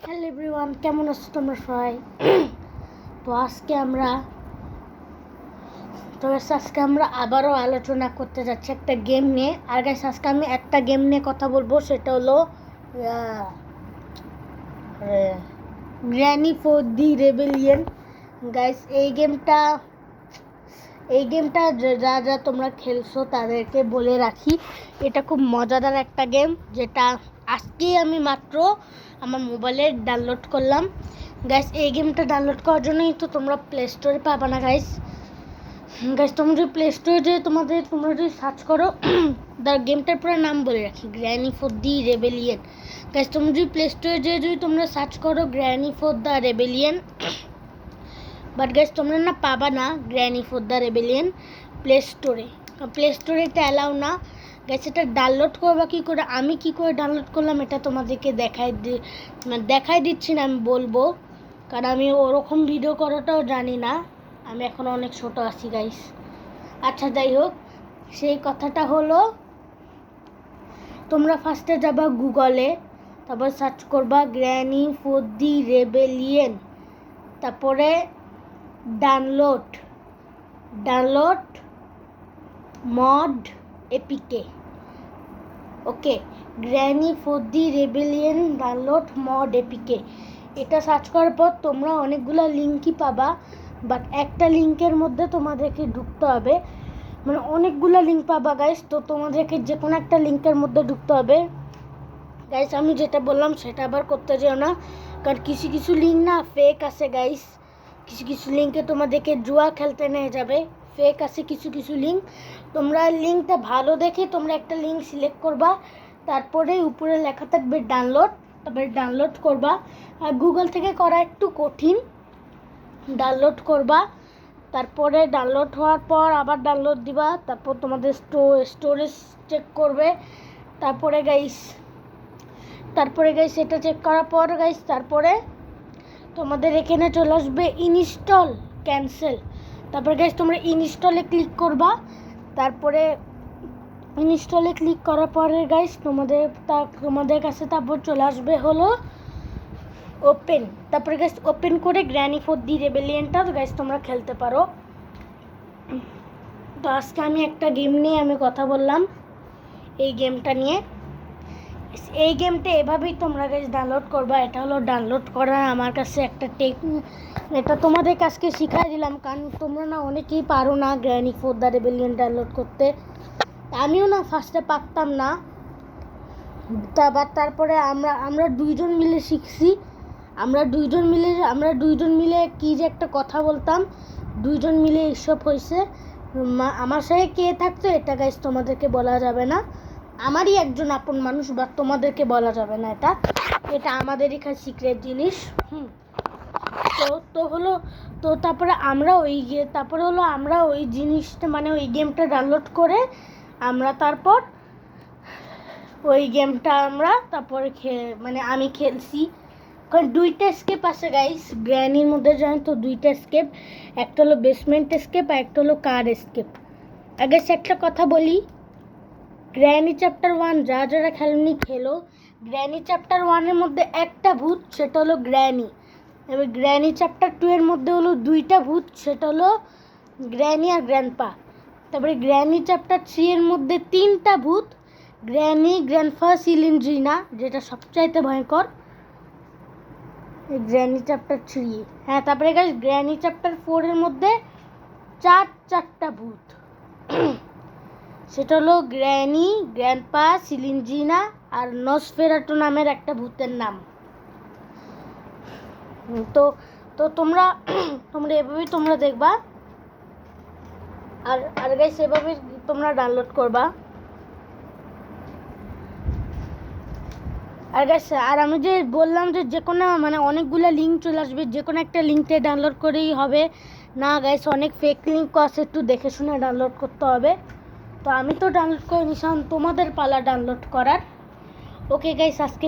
Hello everyone, কেমন আছো তোমরা সবাই? তো আজকে আমরা আবারও আলোচনা করতে যাচ্ছি একটা গেম নিয়ে। আর গাইস, আজকে আমি একটা গেম নিয়ে কথা বলবো, সেটা হলো granny for the rebellion. Guys, এই গেমটা যা যা তোমরা খেলছো তাদেরকে বলে রাখি, এটা খুব মজাদার একটা গেম, যেটা আজকেই আমি মাত্র আমার মোবাইলে ডাউনলোড করলাম। গাইস, এই গেমটা ডাউনলোড করার জন্যই তো তোমরা প্লে স্টোরে পাবা না গাইস। তোমরা যদি প্লে স্টোরে যে তোমরা যদি সার্চ করো, গেমটার পুরো নাম বলে রাখি, granny for the rebellion. Guys, তোমরা যদি প্লে স্টোরে যদি তোমরা সার্চ করো granny for the rebellion, but guys তোমরা না পাবা না granny for the rebellion play স্টোরে এটা অ্যালাউ না। গাইস, এটা ডাউনলোড করবা কী করে, আমি কি করে ডাউনলোড করলাম এটা তোমাদেরকে দেখাই দিচ্ছি না, আমি বলবো, কারণ আমি ওরকম ভিডিও করাটাও জানি না, আমি এখন অনেক ছোট আছি গাইস। আচ্ছা, যাই হোক, সেই কথাটা হলো, তোমরা ফার্স্টে যাবা গুগলে, তারপর সার্চ করবা গ্র্যানি ফর দি রেবেলিয়ন, তারপরে download mod APK. Okay, granny for the rebellion download mod APK, এটা সার্চ করার পর তোমরা অনেকগুলো লিঙ্কই পাবা, বাট একটা লিঙ্কের মধ্যে তোমাদেরকে ঢুকতে হবে, মানে অনেকগুলো লিঙ্ক পাবা গাইস, তো তোমাদেরকে যে কোনো একটা লিঙ্কের মধ্যে ঢুকতে হবে। গাইস, আমি যেটা বললাম সেটা আবার করতে যেও না, কারণ কিছু লিঙ্ক না ফেক আছে গাইস, কিছু লিঙ্কে তোমাদেরকে জুয়া খেলতে নিয়ে যাবে, ফেক আছে কিছু লিঙ্ক। তোমরা লিঙ্কটা ভালো দেখে তোমরা একটা লিঙ্ক সিলেক্ট করবা, তারপরে উপরে লেখা থাকবে ডাউনলোড, তারপরে ডাউনলোড করবা। আর গুগল থেকে করা একটু কঠিন, ডাউনলোড করবা, তারপরে ডাউনলোড হওয়ার পর আবার ডাউনলোড দিবা, তারপর তোমাদের স্টোরেজ চেক করবে, তারপরে গাইস এটা চেক করার পর গাইস, তারপরে তোমাদের এখানে চলে আসবে ইনস্টল ক্যান্সেল, তারপরে গাইস তোমরা ইনস্টলে ক্লিক করবা, তারপরে ইনস্টলে ক্লিক করার পরে গাইস তোমাদের কাছে তারপর চলে আসবে হলো ওপেন, তারপরে গাইস ওপেন করে গ্র্যানি ফর দি রেবেলিয়নটা গাইস তোমরা খেলতে পারো। তো আজকে আমি একটা গেম নিয়ে আমি কথা বললাম, এই গেমটা নিয়ে। এই গেমটা এভাবেই তোমরা গাইস ডাউনলোড করবা, এটা হলো ডাউনলোড করার আমার কাছে একটা টেকনিক, এটা তোমাদের কাছকে শিখাই দিলাম, কারণ তোমরা না অনেকেই পারো না granny for the rebellion download করতে, আমিও না ফার্স্টে পারতাম না, তারপরে আমরা দুইজন মিলে শিখছি, আমরা দুইজন মিলে কি যে একটা কথা বলতাম, দুইজন মিলে এইসব হয়েছে। আমার সাথে কে থাকতো এটা গাইস তোমাদেরকে বলা যাবে না, আমারই একজন আপন মানুষ, বা তোমাদেরকে বলা যাবে না, এটা আমাদেরই কাছে সিক্রেট জিনিস। তারপরে আমরা ওই জিনিসটা, মানে ওই গেমটা ডাউনলোড করে আমরা তারপর ওই গেমটা মানে আমি খেলছি, কারণ দুইটা স্কেপ আছে গাইস গ্র্যানির মধ্যে, জানেন তো, দুইটা স্কেপ, একটা হলো বেসমেন্ট স্কেপ আর একটা হলো কার স্কেপ। আগে একটা কথা বলি, গ্র্যানি চ্যাপ্টার 1 যারা খেলেনি খেলো, গ্র্যানি চ্যাপ্টার 1-এর মধ্যে একটা ভূত, সেটা হলো গ্র্যানি, এবার গ্র্যানি চ্যাপ্টার 2-এর মধ্যে হলো দুইটা ভূত, সেটা হলো গ্র্যানি আর গ্র্যান্ডপা, তারপরে গ্র্যানি চ্যাপ্টার 3-এর মধ্যে তিনটা ভূত, গ্র্যানি, গ্র্যান্ডপা, সিলিন্ড্রিনা, যেটা সবচাইতে ভয়ঙ্কর, গ্র্যানি চ্যাপ্টার 3। হ্যাঁ, তারপরে গাইস গ্র্যানি চ্যাপ্টার 4-এর মধ্যে চারটা ভূত, সেটা হলো গ্র্যানি, গ্র্যান্ডপা, সিলিন্ড্রিনা আর নসফেরাটু নামের একটা ভূতের নাম। তো তোমরা এভাবেই তোমরা দেখবা, আর গাইস এভাবে তোমরা ডাউনলোড করবা। আর গাইস, আর আমি যে বললাম যে কোনো মানে অনেকগুলো লিঙ্ক চলে আসবে, যে কোনো একটা লিঙ্ক থেকে ডাউনলোড করেই হবে না গাইস, অনেক ফেক লিঙ্ক আছে, একটু দেখে শুনে ডাউনলোড করতে হবে। তো আমি তো ডাউনলোড করে নিলাম, তোমাদের পালা ডাউনলোড করার। ওকে গাইস, আজকে